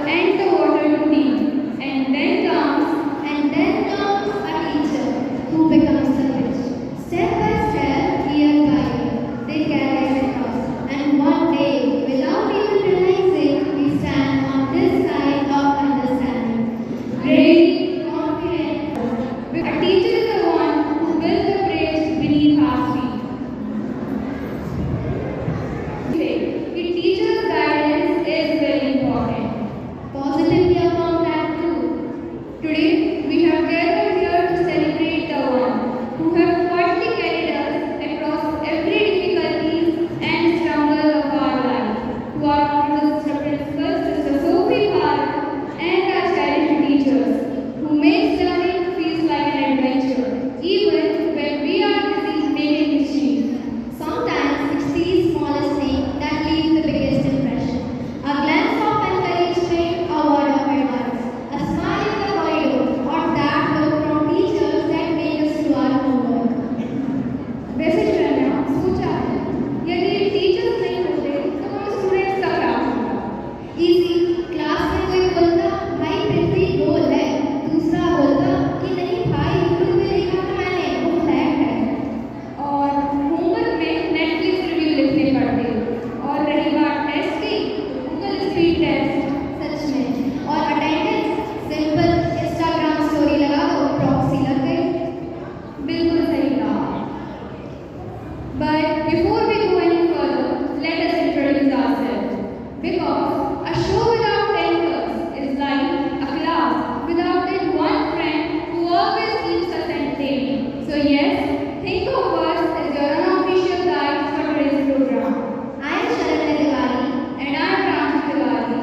and the water to drink. And then comes a teacher who becomes the bridge. Step by step, year by year, they carry us across. And one day, without even realizing, we stand on this side of understanding. Brave, confident. A teacher is the one who builds the bridge beneath our feet. It teaches guidance is very important. Positively upon that too. Today we have gathered here to celebrate the one who have quietly carried us across every difficulties and struggle of our life. Who are Mr. Principal, Sister Sophie Bharat, and our cherished teachers, who makes learning feels like an adventure, even when we are busy making mischief. Sometimes it's these smallest things that leave the biggest impression. A glance of encouragement, a word of advice, a smile in the corridor, or that look from teachers that make us do our homework. वैसे शरण्या सोचा है यदि teachers नहीं होते तो हम students का क्या होता? इसी क्लास में कोई बोलता भाई पृथ्वी गोल है, दूसरा बोलता कि नहीं भाई यूट्यूब में देखा था मैंने वो फ्लैट है, और होमवर्क में नेटफ्लिक्स रिव्यू लिखने पड़ते, और रही बात टेस्ट की तो गूगल स्पीड टेस्ट सच में, और अटेंडेंस सिंपल इंस्टाग्राम स्टोरी लगा दो प्रॉक्सी लग गई। बिल्कुल सही कहा। But before we go any further, let us introduce ourselves. Because a show without anchors is like a class without that one friend who always keeps us entertained. So yes, think of us as your unofficial guides for today's program. I am Sharanya Tiwari and I am Ranjit Tiwari.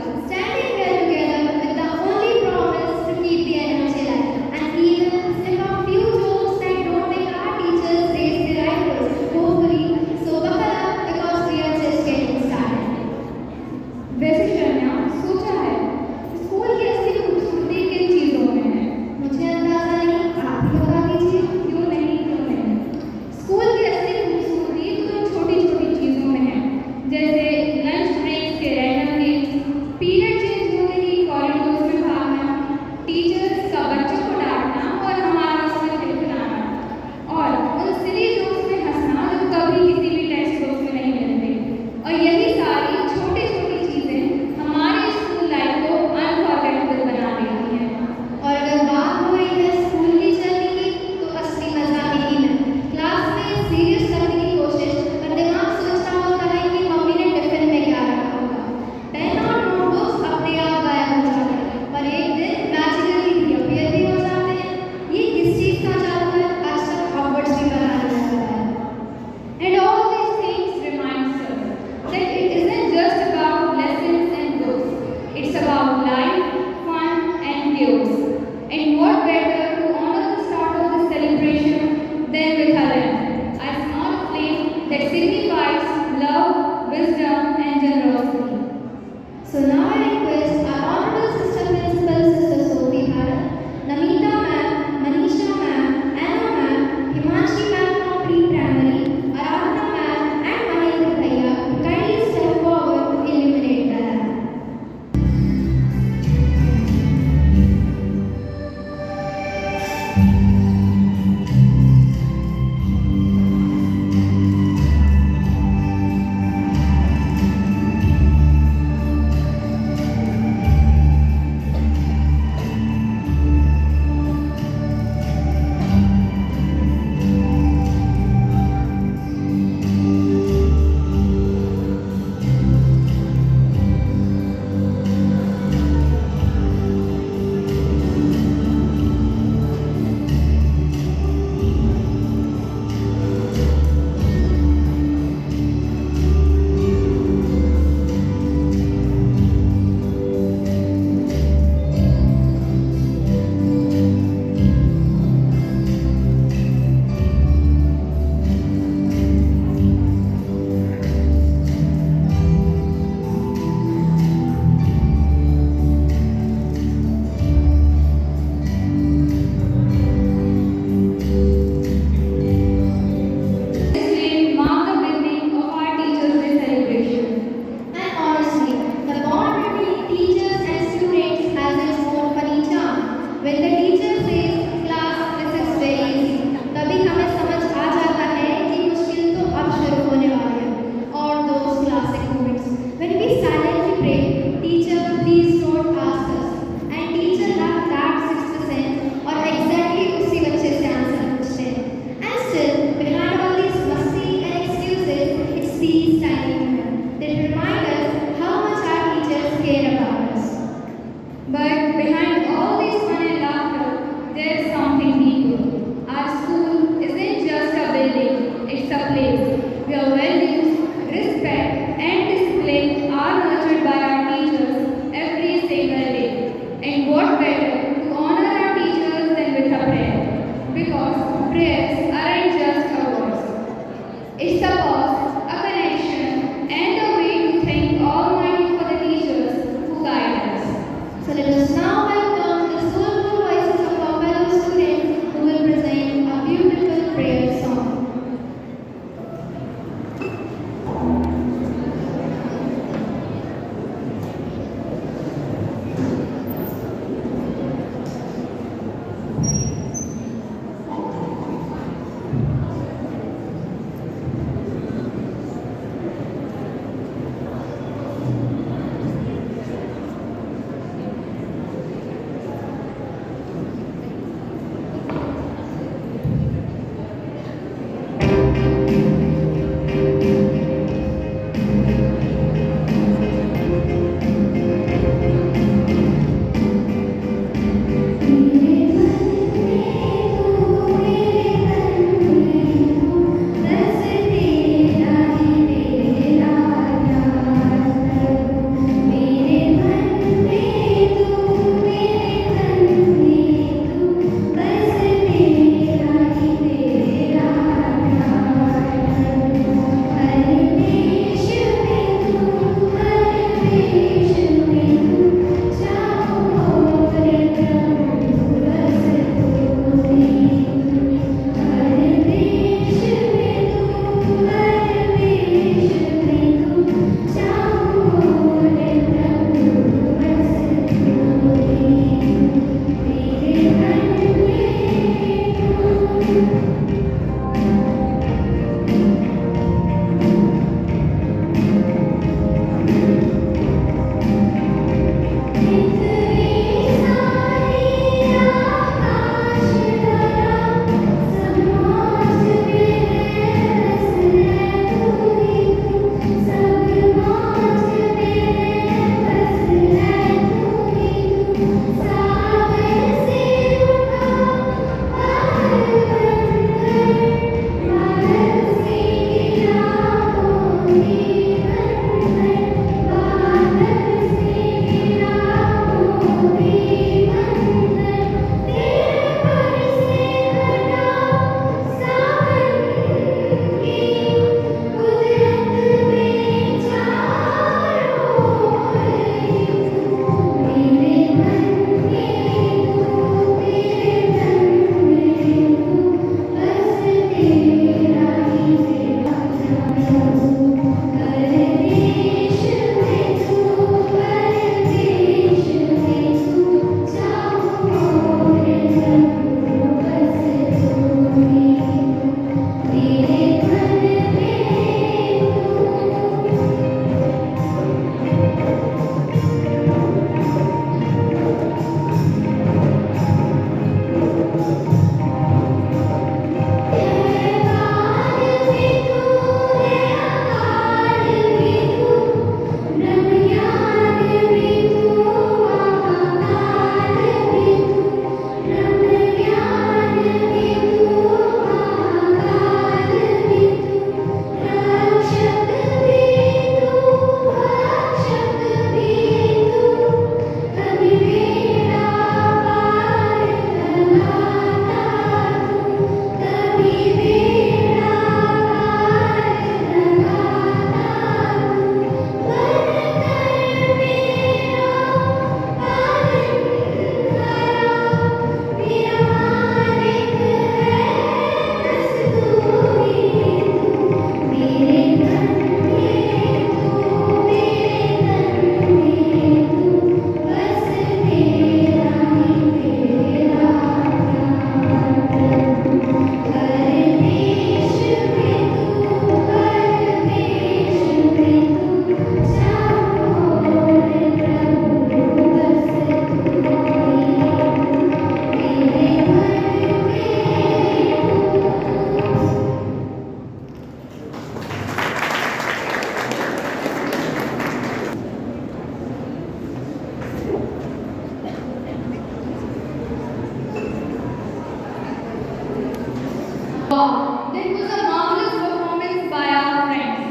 Wow, that was a marvelous performance by our friends.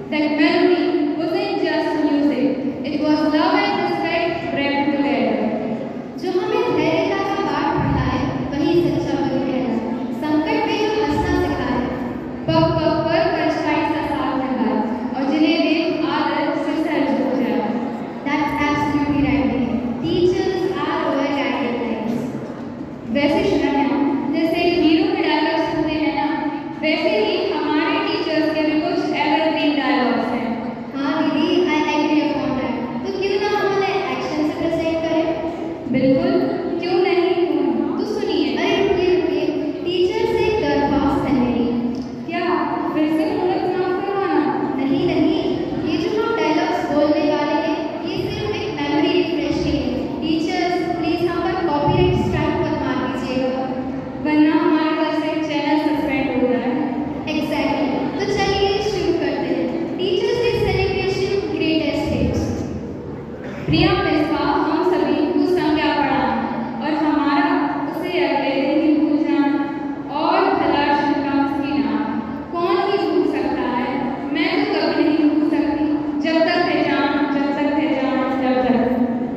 That melody wasn't just music, it was love and respect brought together. जो हमें धैर्यता का पाठ पढ़ाए वही सच्चा गुरु है। संकट में जो हंसना सिखाए, पग पग पर परछाई सा साथ निभाए और जिन्हें देख आदर से सर झुक जाए। that's absolutely right. Teachers are our guiding lights. वैसे शरण्या, जैसे हीरो के डायलॉग सुनते हैं ना, वैसे ही हमारे टीचर्स के भी कुछ एवरग्रीन डायलॉग्स हैं। हाँ दीदी, I agree upon that. तो क्यों ना हम उन्हें एक्शन से प्रेजेंट करें? बिल्कुल, क्यों नहीं? तो सुनिए। अरे रुकिए रुकिए, टीचर से दरख्वास्त है मेरी। क्या फिर से मूर्ख माफ करवाना? नहीं नहीं, ये जो हम डायलॉग्स बोलने वाले हैं ये सिर्फ एक मेमोरी रिफ्रेश के लिए। टीचर्स प्लीज हम पर कॉपीराइट स्ट्राइक मत मार दीजिएगा, वरना हमारे पास एक चैनल सस्पेंड हो रहा है। एग्जैक्टली। तो चलिए शुरू करते हैं। Teachers day celebration greatest hits. Priya Misba हम सभी को संज्ञा पढ़ा और हमारा उसे अगले दिन ही भूल जाना और भला शुक्ला उसकी नाम कौन ही भूल सकता है? मैं तो कभी नहीं भूल सकती, जब तक है जान, जब तक है जान, जब तक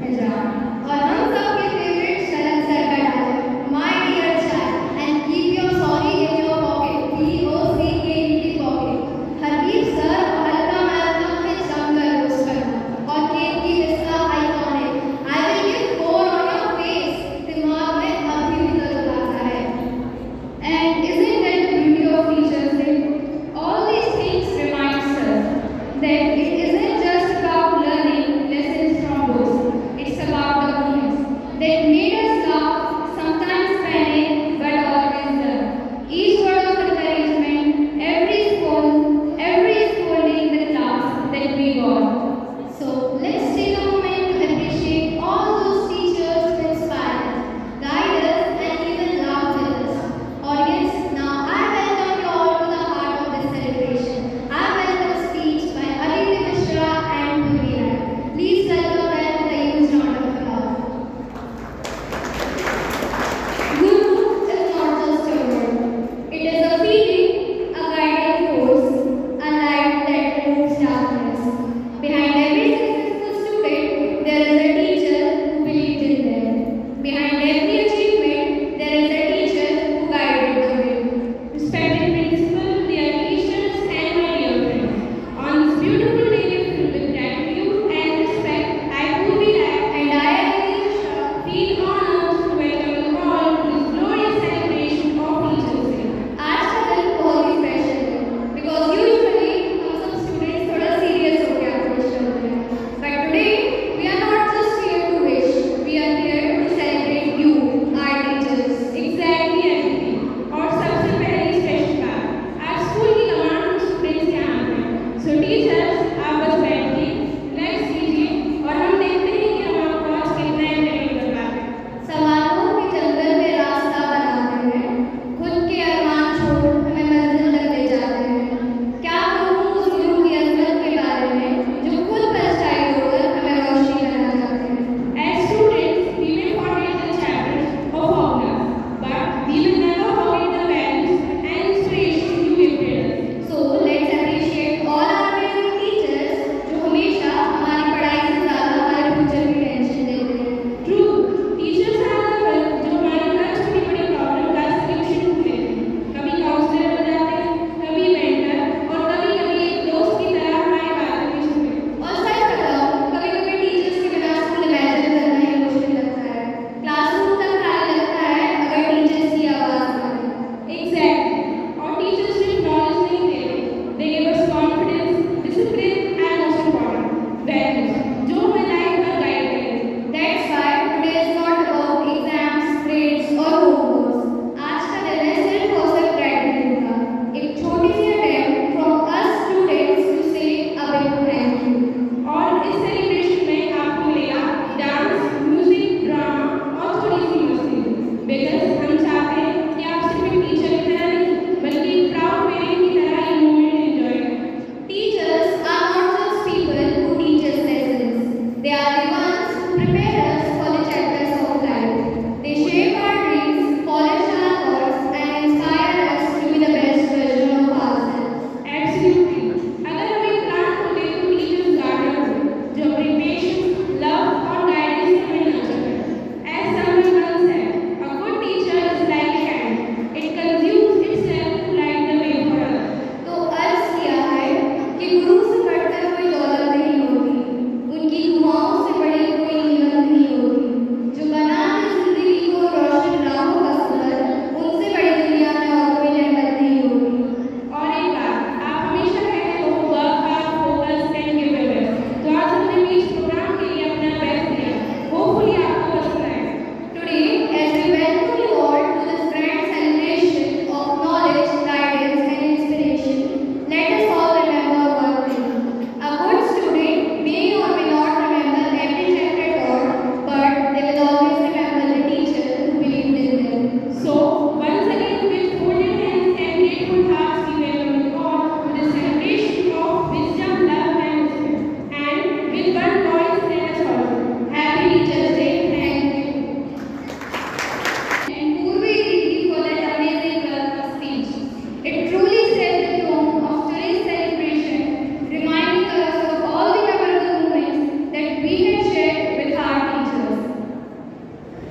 है जान। और हम सब के फेवरेट शरद सर का dialogue, my dear child and keep your sorry in your pocket, POCKET pocket. Hardeep sir और हल्का मैराथन में जमकर रोस्ट करना और केक की हिस्सा iconic, I will give 4 on your face, दिमाग में अभी भी दर्द आता है। And isn't that the beauty of Teachers Day? All these things reminds us that it isn't just about learning lessons from books. It's about the moments that made us laugh, sometimes panic, but always learn. Each word of encouragement, every scolding in the class that we got. So let's take a moment to appreciate all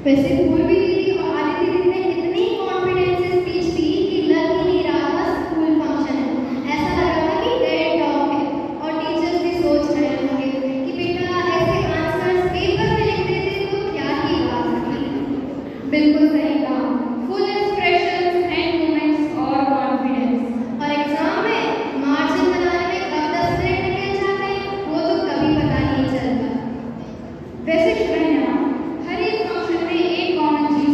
वैसे पूर्वी दीदी और आदित्य दीदी ने इतनी confidence से speech दी कि लग ही नहीं रहा था स्कूल फंक्शन है। ऐसा लग रहा था कि टेड टॉक है और टीचर्स भी सोच रहे होंगे कि बेटा ऐसे आंसर्स पेपर में लिख देते तो क्या ही बात थी। बिल्कुल सही कहा। फुल एक्सप्रेशंस एंड मोमेंट्स और कॉन्फिडेंस। और एग्जाम में मार्जिन बनाने में कब 10 मिनट निकल जाते हैं वो तो कभी पता नहीं चलता। वैसे श्रेया, हर एक फंक्शन में एक कॉमन चीज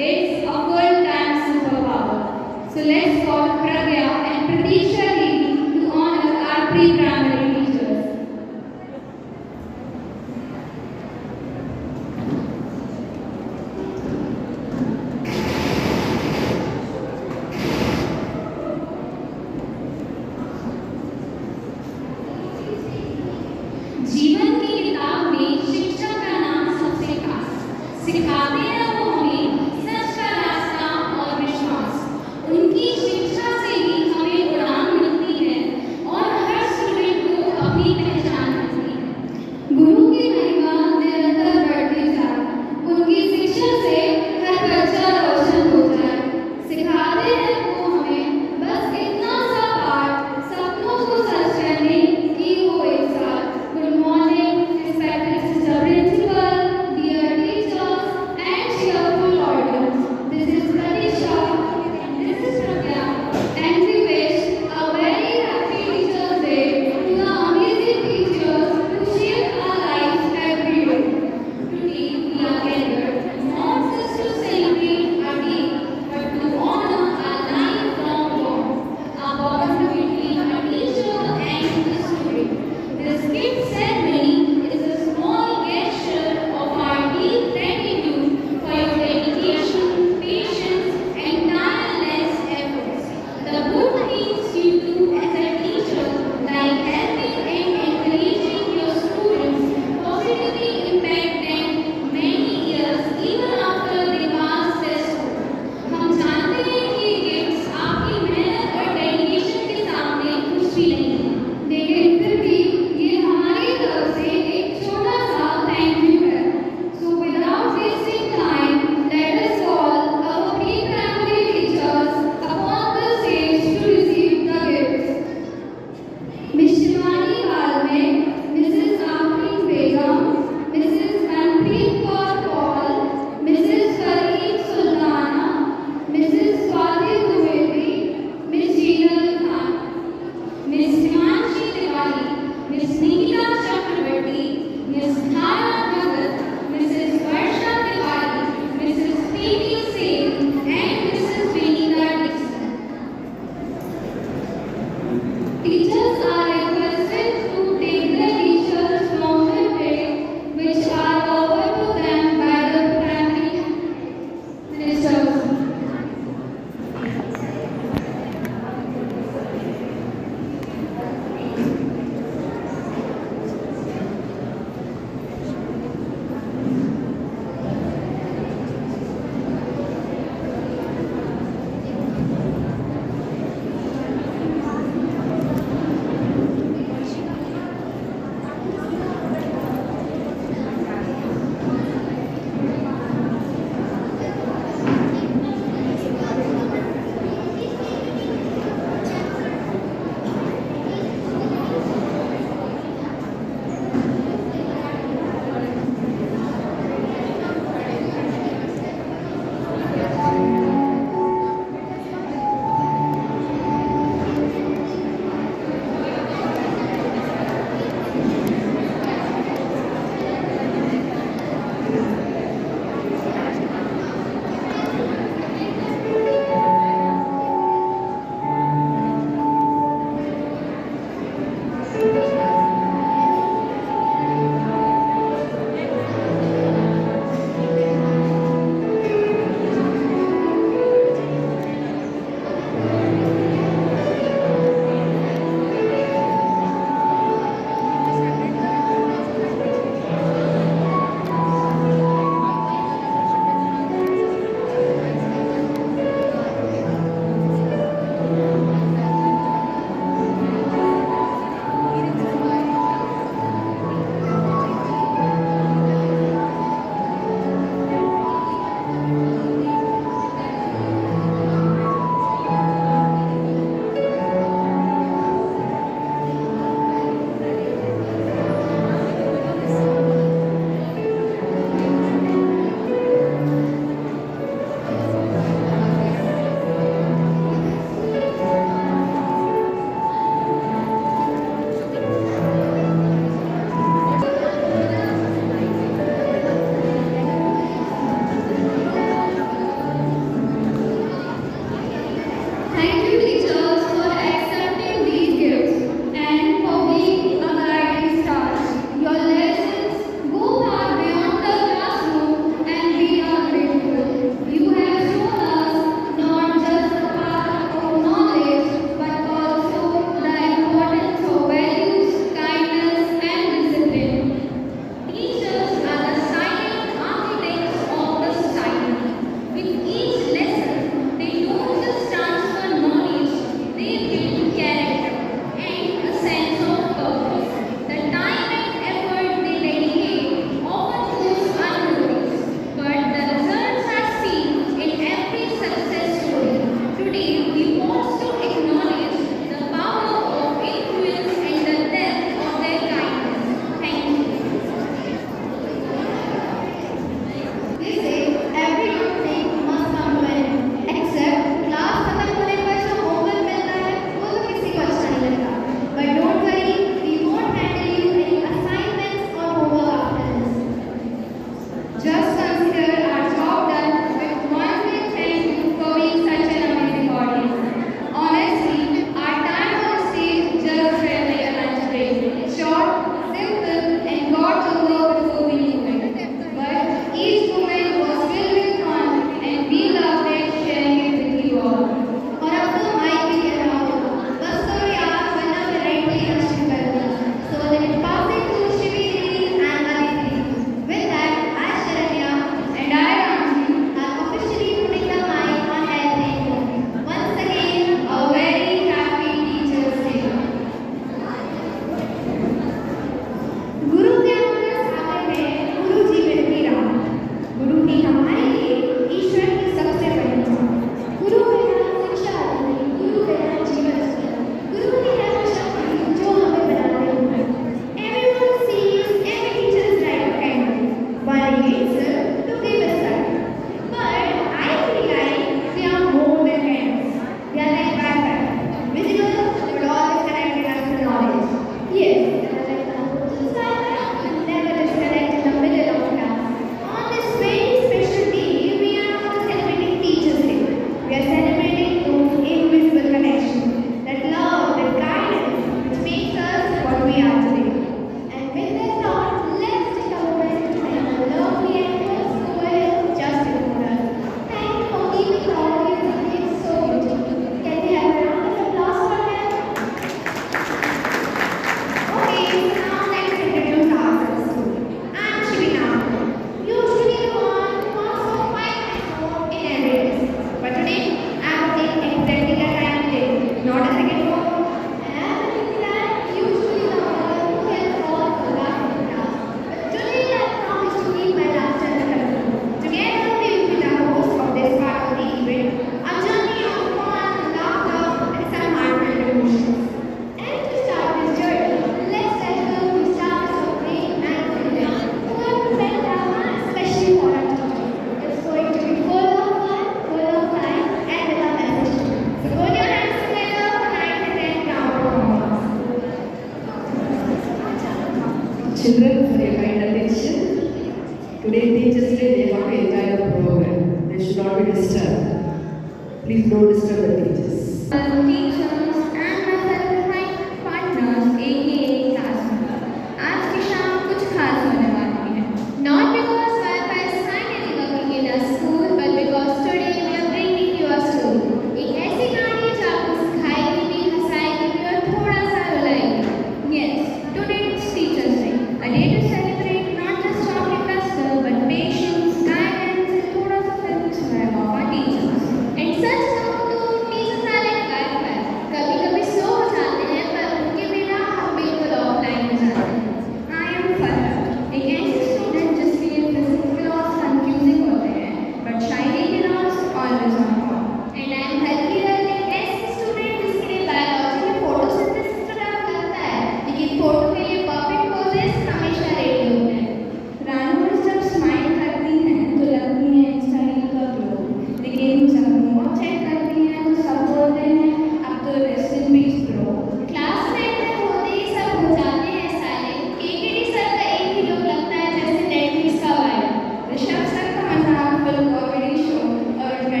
ऋषभ सर का मजाकफुल कॉमेडी शो और उसका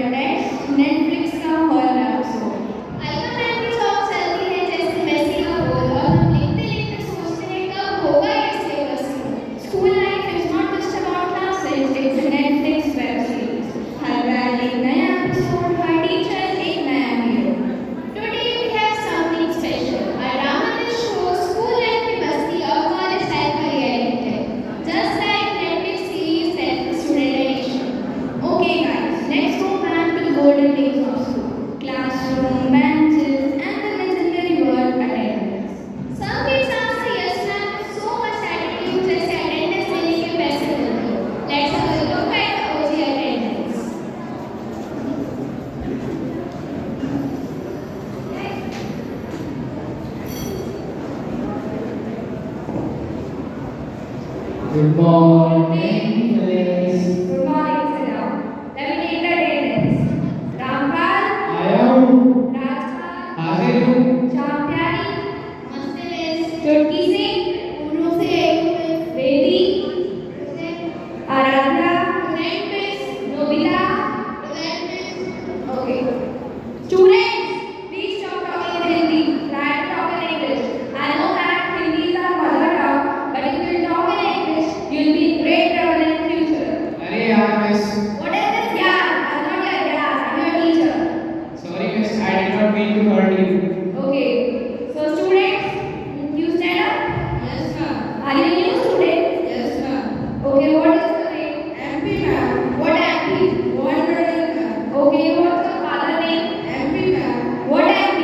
नेटफ्लिक्स का हॉरर एपिसोड। अलका मैम की जॉब चलती है जैसे मेसी का गोल और हम लिखते लिखते सोचते हैं कब होगा ये syllabus. School life is not just about classes, it's a Netflix web series. हर बार एक नया एपिसोड, हर टीचर एक नया hero. Today we have something special. Our drama shows school life की मस्ती और college life का reality है. Just like Netflix series and student edition. Okay guys, let's go back to the golden days of school. Classroom, benches, and the legendary word attendance. Some kids answer yes ma'am with so much attitude जैसे attendance लेने के पैसे मिलते. Let's have a look at the OG attendance. Good morning, friends. Good morning, sit down. Let me take the attendance. Rampal, आया हूँ, Rajpal, हाजिर हूँ। Champyari, नमस्ते मिस. Chutki Singh, उर्दू से एक miss. Vedi, Present. Aradhya, Present miss. Nobita. Present miss. Okay. Students, please stop talking in Hindi. Try to talk in English. I know that Hindi is our mother tongue, but if you talk in English, you'll be in great trouble in future. अरे यार miss, What is this yaar? I'm not your yaar. I'm your teacher. sorry miss, I did not mean to hurt you. Okay. So students, you stand up. Yes ma'am. Are you a new student? Yes ma'am. Okay. What is your name? MP ma'am. What MP? Patel ma'am. Okay. What's your father name? MP ma'am. What MP?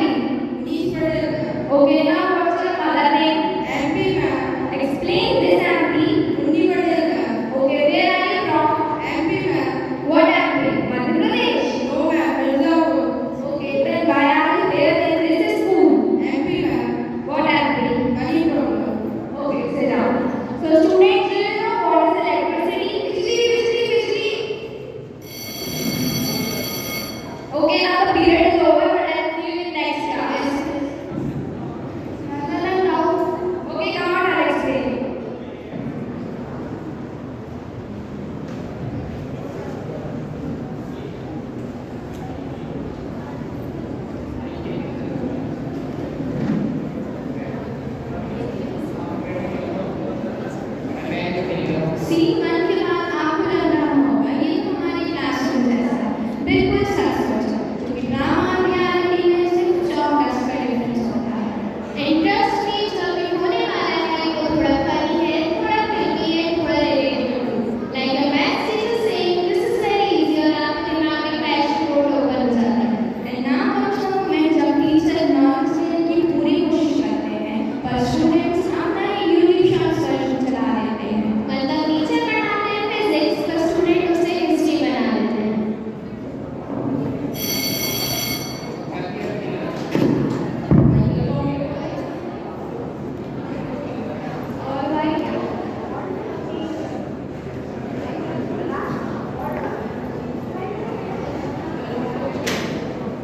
Manish Patel ma'am. Okay. Now what's your mother name? MP ma'am. Explain this MP. Undi Patel ma'am. Okay, where are you from? MP ma'am. What MP? Madhya Pradesh. No ma'am. Mirzapur. Okay, then why are you here in this school? MP ma'am. What MP? Money problem. Okay, sit down. So students, do you know what is electricity? Bijli. Okay, now the period is over, but I'll see you in next class. Okay, come on, I'll explain. See, मन की बात आपको लग रहा होगा ये तो हमारी क्लासरूम जैसा है। बिल्कुल सच सोचा, क्योंकि ड्रामा और रियलिटी में सिर्फ 24 का डिफरेंस होता है। इंटरेस्ट में जो भी होने वाला है वो थोड़ा फनी है, थोड़ा फिल्मी है, थोड़ा relatable. Like a maths teacher saying this is very easy और आपके दिमाग में पैशन बोर्ड ओपन हो जाता है. And now also मैं जब टीचर नॉलेज देने की पूरी कोशिश करते हैं, पर स्टूडेंट्स अपना ही यूट्यूब शॉर्ट सर्च चला देते हैं। मतलब टीचर पढ़ाते हैं फिजिक्स पर स्टूडेंट उसे हिस्ट्री बना देते हैं. और भाई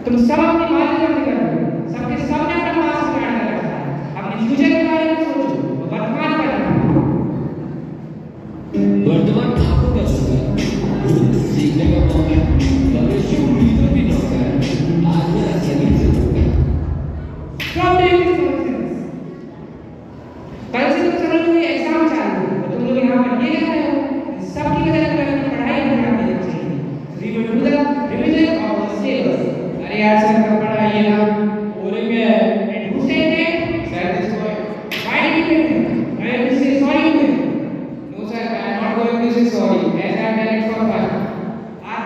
तुम सब अपनी बातें जल्दी कर रहे हो। सबके सबने अपना पास बिगाड़ कर रखा है। अपने फ्यूचर के बारे में सोचो, वर्तमान पर रखो। वर्तमान ठाकुर का समय सीखने का मौका है। भविष्य उम्मीदों की नौका है। आज मेरा सभी से होगा। Stop doing this nonsense. कल से तो चलो कोई एग्जाम चालू है, तो तुम लोग यहाँ पर ये कर रहे हो। सबकी वजह से अपनी पढ़ाई पर ध्यान देना चाहिए. We will do the revision of the syllabus. अरे यार सर का पढ़ाइए ना, boring है. And who said that? Sir, this boy. Why did you do that? I will say sorry to him. No sir, I am not going to say sorry, as I have done it for fun.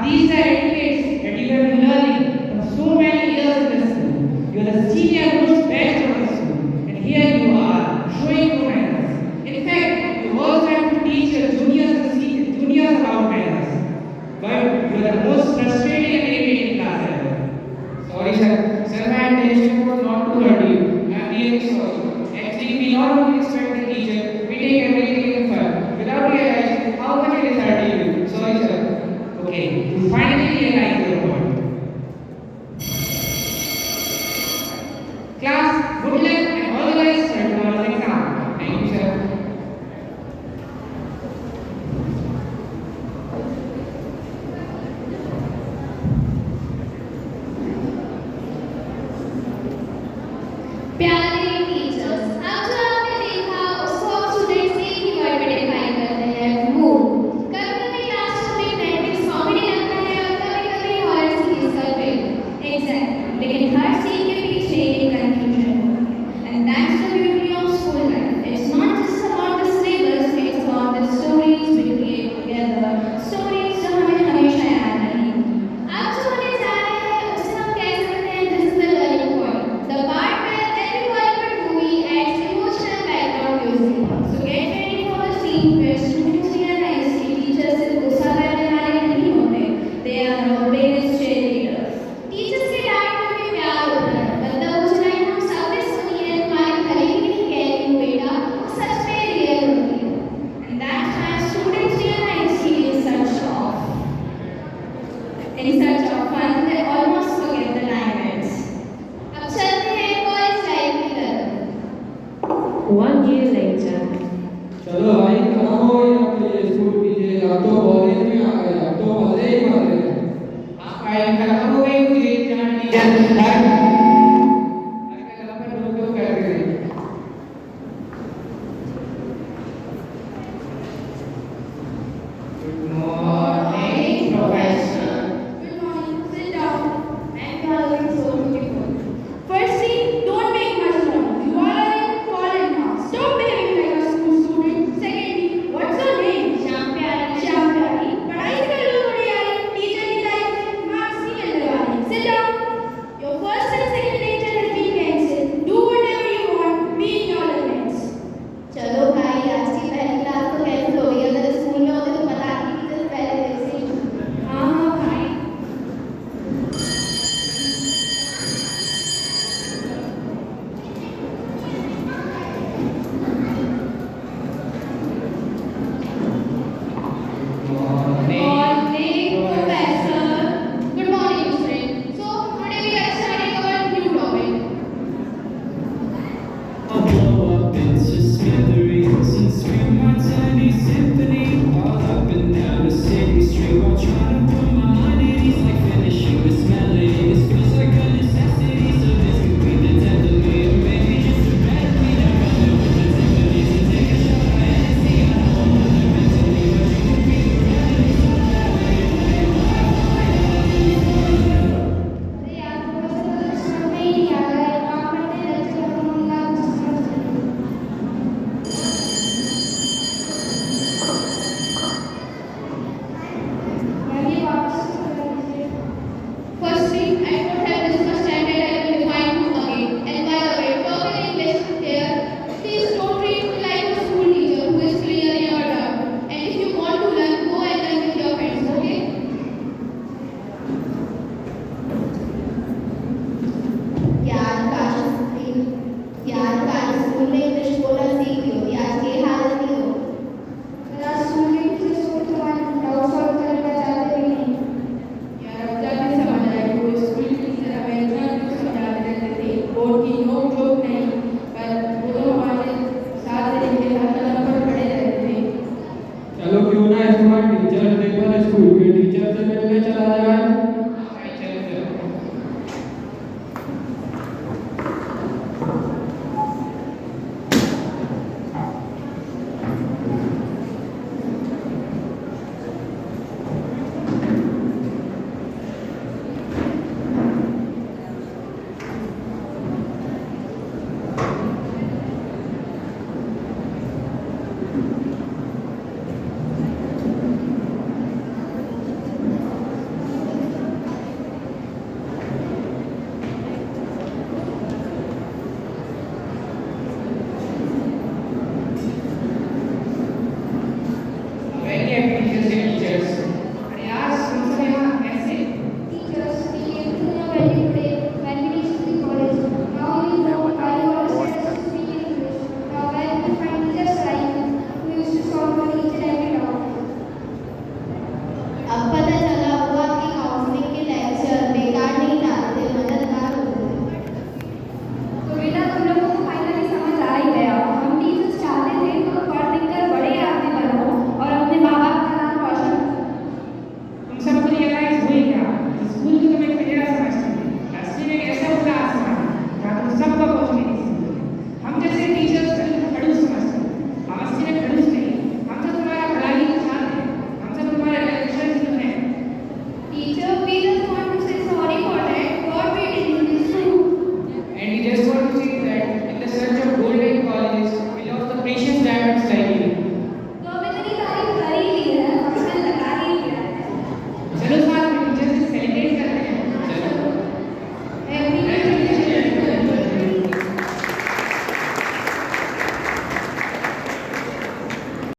These are etiquettes that you have been learning for so many years in the school. You are the senior most best of the school, and here you are showing no manners. In fact, you also have to teach your juniors about manners. But you are the most frustrating and irritating class ever. Sorry sir, sir, my चलो क्यों ना इस बार teachers day पर school के teacher से मिलने चला जाए। भाई चलो चलो। Very happy